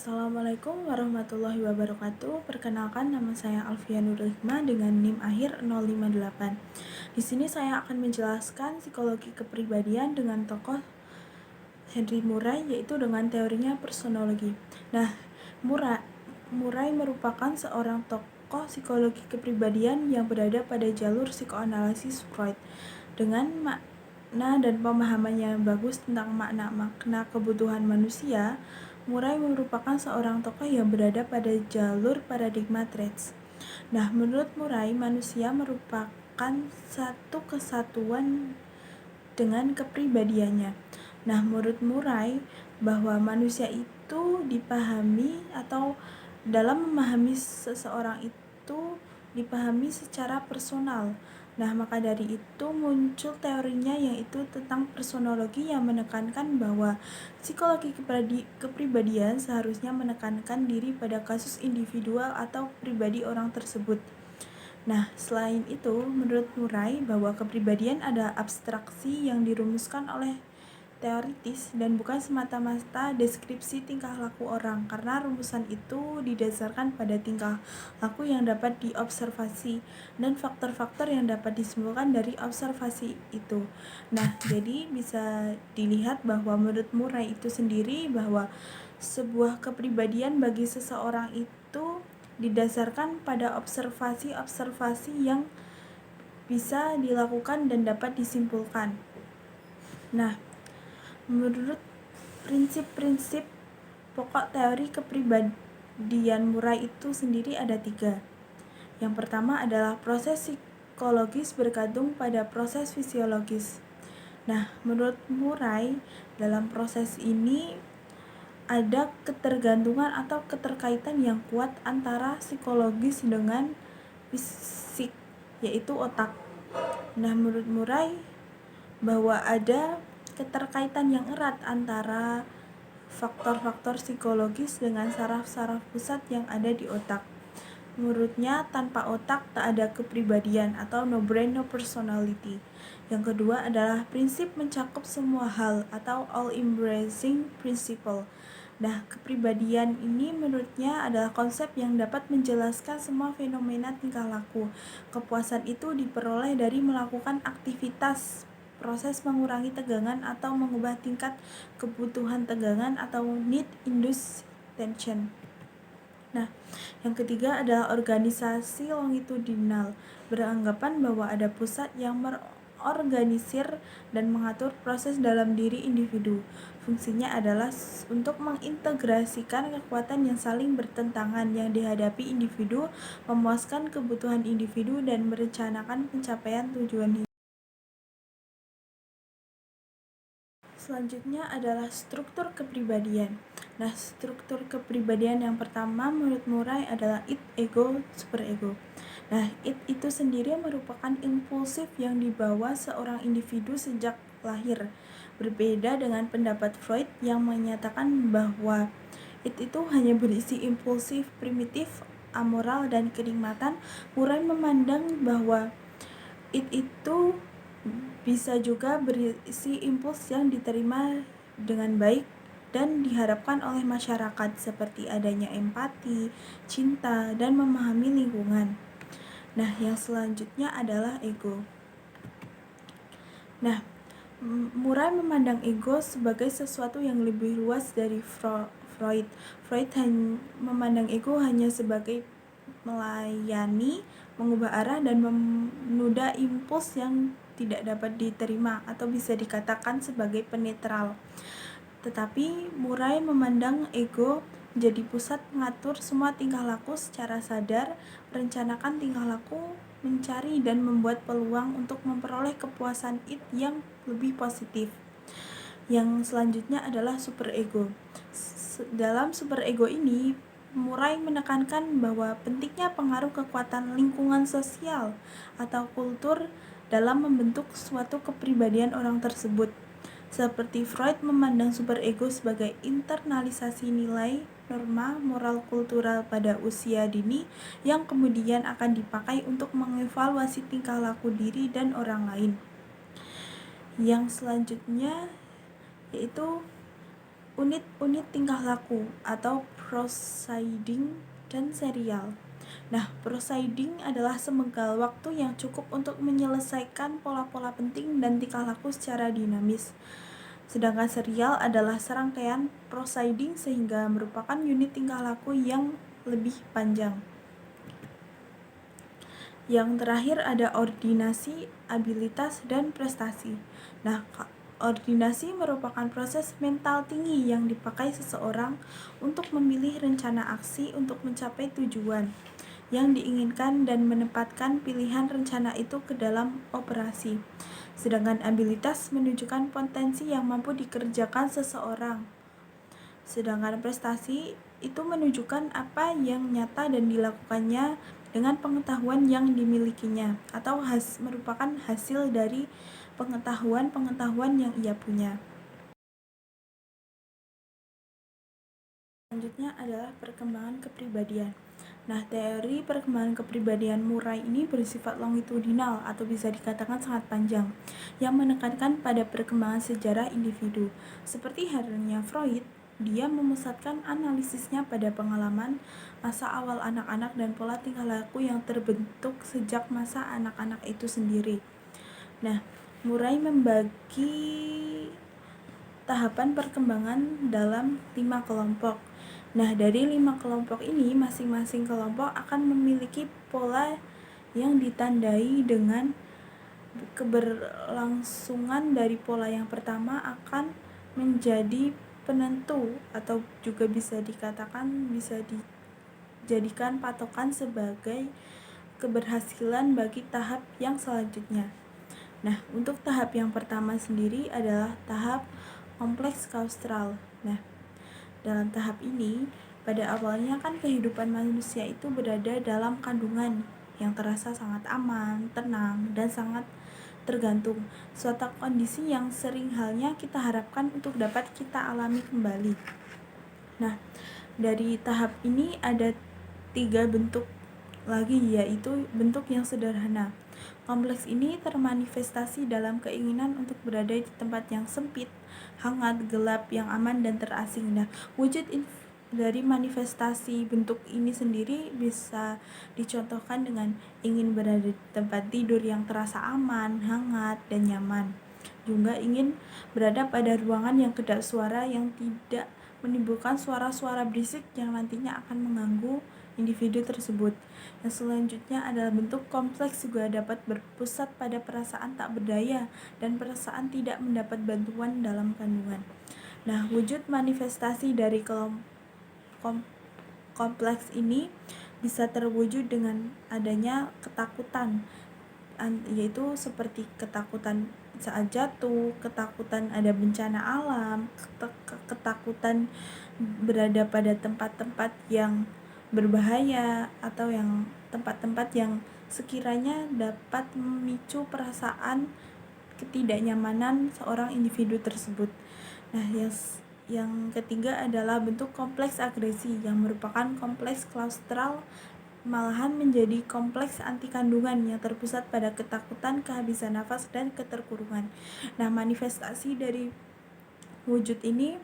Assalamualaikum warahmatullahi wabarakatuh. Perkenalkan, nama saya Alfia Nurhikmah dengan NIM akhir 058. Di sini saya akan menjelaskan psikologi kepribadian dengan tokoh Henry Murray, yaitu dengan teorinya personologi. Nah, Murray merupakan seorang tokoh psikologi kepribadian yang berada pada jalur psikoanalisis Freud. Dengan makna dan pemahamannya yang bagus tentang makna-makna kebutuhan manusia, Murray merupakan seorang tokoh yang berada pada jalur paradigma traits. Nah, menurut Murray, manusia merupakan satu kesatuan dengan kepribadiannya. Nah, menurut Murray, bahwa manusia itu dipahami atau dalam memahami seseorang itu dipahami secara personal. Nah, maka dari itu muncul teorinya, yaitu tentang personologi, yang menekankan bahwa psikologi kepribadian seharusnya menekankan diri pada kasus individual atau pribadi orang tersebut. Nah, selain itu, menurut Murray, bahwa kepribadian adalah abstraksi yang dirumuskan oleh teoritis dan bukan semata-mata deskripsi tingkah laku orang, karena rumusan itu didasarkan pada tingkah laku yang dapat diobservasi dan faktor-faktor yang dapat disimpulkan dari observasi itu. Nah, jadi bisa dilihat bahwa menurut Murray itu sendiri, bahwa sebuah kepribadian bagi seseorang itu didasarkan pada observasi-observasi yang bisa dilakukan dan dapat disimpulkan. Nah, menurut prinsip-prinsip pokok teori kepribadian Murray itu sendiri ada 3. Yang pertama adalah proses psikologis bergantung pada proses fisiologis. Nah, menurut Murray, dalam proses ini ada ketergantungan atau keterkaitan yang kuat antara psikologis dengan fisik, yaitu otak. Nah, menurut Murray, bahwa ada keterkaitan yang erat antara faktor-faktor psikologis dengan saraf-saraf pusat yang ada di otak. Menurutnya, tanpa otak tak ada kepribadian atau no brain no personality. Yang kedua adalah prinsip mencakup semua hal atau all-embracing principle. Nah, kepribadian ini menurutnya adalah konsep yang dapat menjelaskan semua fenomena tingkah laku. Kepuasan itu diperoleh dari melakukan aktivitas, proses mengurangi tegangan atau mengubah tingkat kebutuhan tegangan atau need-induced tension. Nah, yang ketiga adalah organisasi longitudinal, beranggapan bahwa ada pusat yang organisir dan mengatur proses dalam diri individu. Fungsinya adalah untuk mengintegrasikan kekuatan yang saling bertentangan yang dihadapi individu, memuaskan kebutuhan individu, dan merencanakan pencapaian tujuan hidup. Selanjutnya adalah struktur kepribadian. Nah, struktur kepribadian yang pertama menurut Murray adalah id, ego, superego. Nah, id itu sendiri merupakan impulsif yang dibawa seorang individu sejak lahir. Berbeda dengan pendapat Freud yang menyatakan bahwa id itu hanya berisi impulsif, primitif, amoral, dan kenikmatan. Murray memandang bahwa id itu bisa juga berisi impuls yang diterima dengan baik dan diharapkan oleh masyarakat, seperti adanya empati, cinta, dan memahami lingkungan. Nah, yang selanjutnya adalah ego. Nah, Murray memandang ego sebagai sesuatu yang lebih luas dari Freud. Freud memandang ego hanya sebagai melayani, mengubah arah, dan menunda impuls yang tidak dapat diterima atau bisa dikatakan sebagai penetral. Tetapi Murray memandang ego menjadi pusat mengatur semua tingkah laku secara sadar, merencanakan tingkah laku, mencari dan membuat peluang untuk memperoleh kepuasan id yang lebih positif. Yang selanjutnya adalah superego. Dalam superego ini, Murray menekankan bahwa pentingnya pengaruh kekuatan lingkungan sosial atau kultur dalam membentuk suatu kepribadian orang tersebut. Seperti Freud memandang superego sebagai internalisasi nilai, norma, moral kultural pada usia dini yang kemudian akan dipakai untuk mengevaluasi tingkah laku diri dan orang lain. Yang selanjutnya yaitu unit-unit tingkah laku atau proceeding, dan serial. Nah, proceeding adalah semenggal waktu yang cukup untuk menyelesaikan pola-pola penting dan tingkah laku secara dinamis. Sedangkan serial adalah serangkaian proceeding sehingga merupakan unit tingkah laku yang lebih panjang. Yang terakhir ada ordinasi, abilitas, dan prestasi. Nah, ordinasi merupakan proses mental tinggi yang dipakai seseorang untuk memilih rencana aksi untuk mencapai tujuan yang diinginkan dan menempatkan pilihan rencana itu ke dalam operasi. Sedangkan abilitas menunjukkan potensi yang mampu dikerjakan seseorang. Sedangkan prestasi itu menunjukkan apa yang nyata dan dilakukannya dengan pengetahuan yang dimilikinya atau merupakan hasil dari pengetahuan yang ia punya. Selanjutnya adalah perkembangan kepribadian. Nah, teori perkembangan kepribadian Murray ini bersifat longitudinal atau bisa dikatakan sangat panjang, yang menekankan pada perkembangan sejarah individu. Seperti halnya Freud, dia memusatkan analisisnya pada pengalaman masa awal anak-anak dan pola tingkah laku yang terbentuk sejak masa anak-anak itu sendiri. Nah, Murray membagi tahapan perkembangan dalam 5 kelompok. Nah, dari 5 kelompok ini, masing-masing kelompok akan memiliki pola yang ditandai dengan keberlangsungan dari pola yang pertama akan menjadi penentu atau juga bisa dijadikan patokan sebagai keberhasilan bagi tahap yang selanjutnya. Nah, untuk tahap yang pertama sendiri adalah tahap kompleks klaustral. Nah, dalam tahap ini, pada awalnya kan kehidupan manusia itu berada dalam kandungan yang terasa sangat aman, tenang, dan sangat tergantung, suatu kondisi yang sering halnya kita harapkan untuk dapat kita alami kembali. Nah, dari tahap ini ada 3 bentuk lagi, yaitu bentuk yang sederhana. Kompleks ini termanifestasi dalam keinginan untuk berada di tempat yang sempit, hangat, gelap, yang aman, dan terasing. Nah, wujud dari manifestasi bentuk ini sendiri bisa dicontohkan dengan ingin berada di tempat tidur yang terasa aman, hangat, dan nyaman. Juga ingin berada pada ruangan yang kedap suara yang tidak menimbulkan suara-suara berisik yang nantinya akan mengganggu individu tersebut. Yang selanjutnya adalah bentuk kompleks juga dapat berpusat pada perasaan tak berdaya dan perasaan tidak mendapat bantuan dalam kandungan. Nah, wujud manifestasi dari kompleks ini bisa terwujud dengan adanya ketakutan, yaitu seperti ketakutan saat jatuh, ketakutan ada bencana alam, ketakutan berada pada tempat-tempat yang berbahaya atau yang tempat-tempat yang sekiranya dapat memicu perasaan ketidaknyamanan seorang individu tersebut. Nah, yang ketiga adalah bentuk kompleks agresi yang merupakan kompleks klaustral, malahan menjadi kompleks anti kandungan yang terpusat pada ketakutan, kehabisan nafas, dan keterkurungan. Nah, manifestasi dari wujud ini,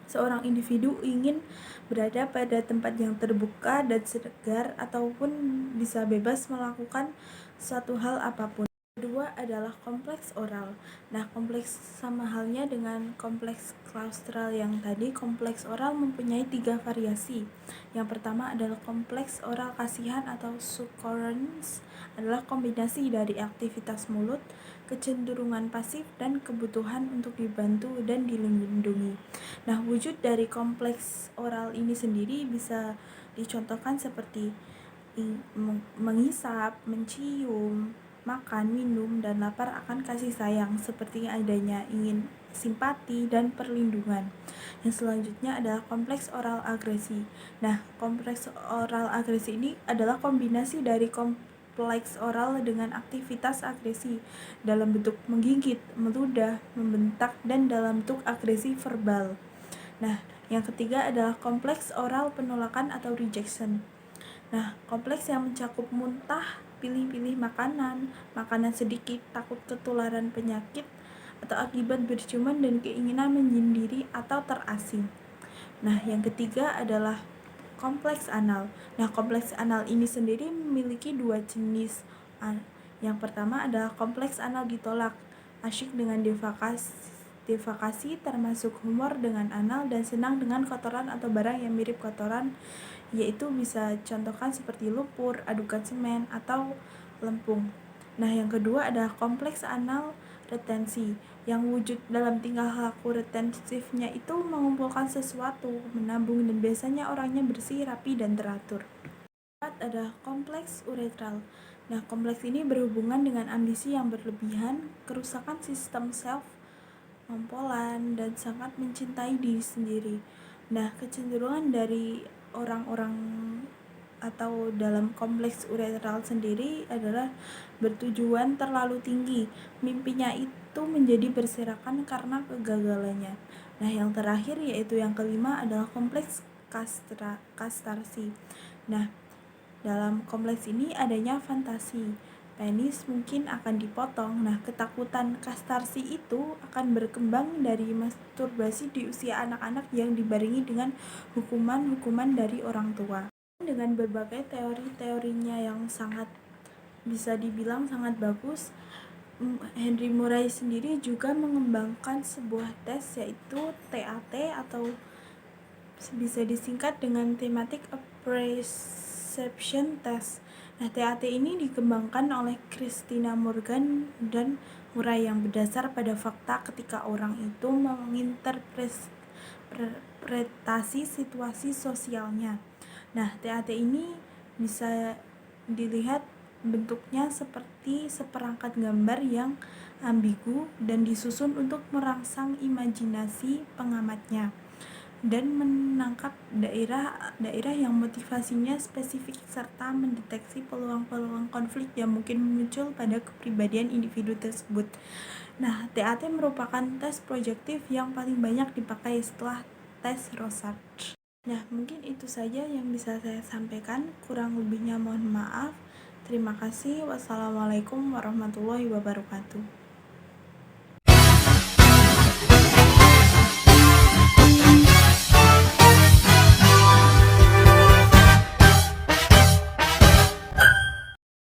seorang individu ingin berada pada tempat yang terbuka dan segar ataupun bisa bebas melakukan suatu hal apapun. Kedua adalah kompleks oral. Nah, kompleks sama halnya dengan kompleks klaustral yang tadi, kompleks oral mempunyai 3 variasi. Yang pertama adalah kompleks oral kasihan atau succurrence, adalah kombinasi dari aktivitas mulut, kecenderungan pasif, dan kebutuhan untuk dibantu dan dilindungi. Nah, wujud dari kompleks oral ini sendiri bisa dicontohkan seperti menghisap, mencium, makan, minum, dan lapar akan kasih sayang, seperti adanya ingin simpati dan perlindungan. Yang selanjutnya adalah kompleks oral agresi. Nah, kompleks oral agresi ini adalah kombinasi dari kompleks oral dengan aktivitas agresi dalam bentuk menggigit, meludah, membentak, dan dalam bentuk agresi verbal. Nah, yang ketiga adalah kompleks oral penolakan atau rejection. Nah, kompleks yang mencakup muntah, pilih-pilih makanan sedikit, takut ketularan penyakit, atau akibat berciuman dan keinginan menyendiri atau terasing. Nah, yang ketiga adalah kompleks anal. Nah, kompleks anal ini sendiri memiliki dua jenis. Yang pertama adalah kompleks anal ditolak, asyik dengan devakasi termasuk humor dengan anal dan senang dengan kotoran atau barang yang mirip kotoran, yaitu bisa contohkan seperti lumpur, adukan semen, atau lempung. Nah, yang kedua adalah kompleks anal retensi, yang wujud dalam tingkah laku retensifnya itu mengumpulkan sesuatu, menabung, dan biasanya orangnya bersih, rapi, dan teratur. Keempat adalah kompleks uretral. Nah, kompleks ini berhubungan dengan ambisi yang berlebihan, kerusakan sistem self, ngompolan, dan sangat mencintai diri sendiri. Nah, kecenderungan dari orang-orang atau dalam kompleks uretral sendiri adalah bertujuan terlalu tinggi. Mimpinya itu menjadi berserakan karena kegagalannya. Nah, yang terakhir yaitu yang kelima adalah kompleks kastarsi. Nah, dalam kompleks ini adanya fantasi. Penis mungkin akan dipotong. Nah, ketakutan kastarsi itu akan berkembang dari masturbasi di usia anak-anak yang dibarengi dengan hukuman-hukuman dari orang tua. Dengan berbagai teori-teorinya yang sangat bisa dibilang sangat bagus, Henry Murray sendiri juga mengembangkan sebuah tes yaitu TAT atau bisa disingkat dengan Thematic Apperception Test. Nah, TAT ini dikembangkan oleh Christina Morgan dan Murray yang berdasar pada fakta ketika orang itu menginterpretasi situasi sosialnya. Nah, TAT ini bisa dilihat bentuknya seperti seperangkat gambar yang ambigu dan disusun untuk merangsang imajinasi pengamatnya dan menangkap daerah yang motivasinya spesifik serta mendeteksi peluang-peluang konflik yang mungkin muncul pada kepribadian individu tersebut. Nah, TAT merupakan tes projektif yang paling banyak dipakai setelah tes Rorschach. Nah, mungkin itu saja yang bisa saya sampaikan. Kurang lebihnya mohon maaf. Terima kasih. Wassalamualaikum warahmatullahi wabarakatuh.